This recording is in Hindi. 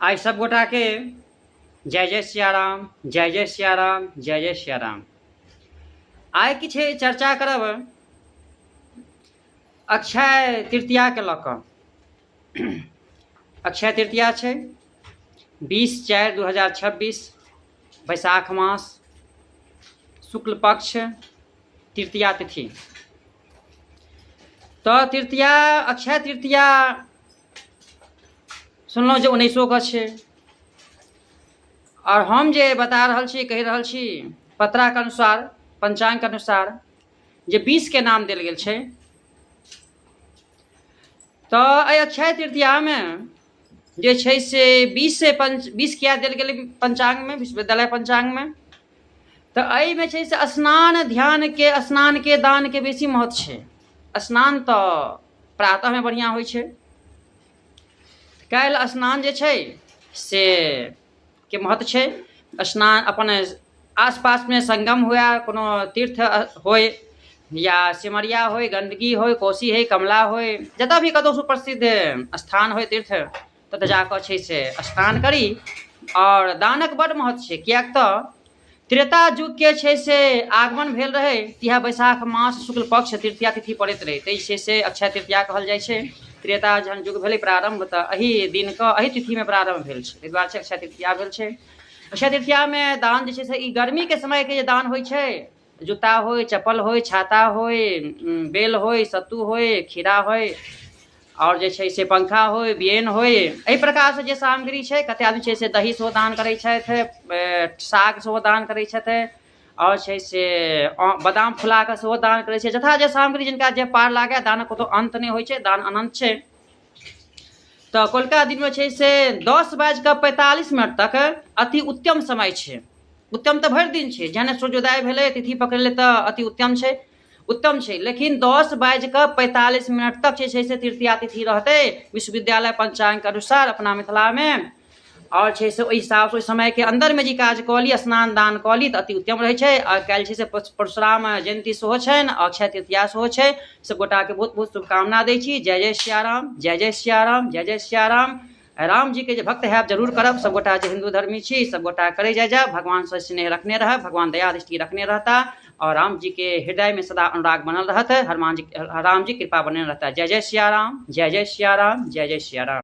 आई सब गोटा के जय जय सिया राम, जय जय सिया राम, जय जय सिया राम। आई किछ चर्चा करब अक्षय तृतीया के लऽ कऽ। अक्षय तृतीया छै 20/4/2026 बैसाख मास शुक्ल पक्ष तृतीया तिथि। तो तृतीया अक्षय तृतीया सुनलहुँ जे 1900 के छै, और हम जे बता रहल छी, कहि रहल छी पत्रा के अनुसार, पंचांग के अनुसार जे 20 के नाम देल गेल छै। तो एहि अक्षय तृतीया में जे छै से 20 किया देल गेलै पंचांग में, विश्वविद्यालय पंचांग में। तो एहि में छै से स्नान ध्यान के, स्नान के दान के बेसी महत्व छै। स्नान तो प्रातः में बढ़िया होइ छै। काल्हि स्नान जे छै से के महत्व छै। स्नान अपन आसपास में संगम हुए, कोनो तीर्थ होय या सिमरिया होय, गंदगी होय, कोसी होय, कमला होय, जतऽ भी कतौ सुप्रसिद्ध स्थान होय तीर्थ, ततऽ जाकऽ छै से स्नान करी। और दानक बड़ महत्व छै, कियाक तऽ त्रेता युग के छै से आगमन भेल रहे, इएह बैसाख मास शुक्ल पक्ष तृतीया तिथि पड़ैत रहे, ताहि छै से अक्षय तृतीया कहल जाइ छै। त्रेता जहन युग भेलै प्रारंभ, तऽ एहि दिन के एहि तिथि में प्रारंभ भेल छै, ताहि दुआरे अक्षय तृतीया भेल छै। अक्षय तृतीया में दान जे छै से ई गर्मी के समय के जे दान होइ छै, जूता होय, चप्पल होय, छाता होय, बेल होय, सत्तू होय, खीरा होय, और जे छै से पंखा होय, बियन होय, एहि प्रकार से जे सामग्री छै। कते आदमी छै से दही सेहो दान करै छथि, साग सेहो दान करै छथि, और छै से बादाम फुला के सेहो दान करै छै। जथा जे सामग्री जिनका जे पार लागे, दानक कोनो अंत नहीं होइ छै, दान अनंत छै। तो कोलका दिन में छै से 10:45 तक अति उत्तम समय छै। उत्तम तो भरि दिन छै, जहने सूर्योदय भेलै, तिथि पकड़ले तो अति उत्तम छै, उत्तम छै। लेकिन 10:45 तक छै से तृतीया तिथि रहते विश्वविद्यालय पंचांग के अनुसार अपना मिथिला में। और छै से ओहि हिसाब से ओहि समय के अंदर में जी काज कऽ ली, स्नान दान कऽ ली तऽ अति उत्तम रहै छै। और काल्हि छै से परशुराम जयंती सेहो छनि, अक्षय तृतीया सेहो छै। सब गोटा के बहुत बहुत शुभकामना दै छी। जय जय सिया राम, जय जय सिया राम, जय जय सिया राम। राम जी के जे भक्त है जरूर करब, सब गोटा जे हिंदू धर्मी छी सब गोटा करे जाय जा। भगवान से स्नेह रखने रह, भगवान दया दृष्टि रखने रहता, और राम जी के हृदय में सदा अनुराग बनल रहता, राम जी कृपा बनल रहता। जय जय सिया राम, जय जय सिया राम, जय जय सिया राम।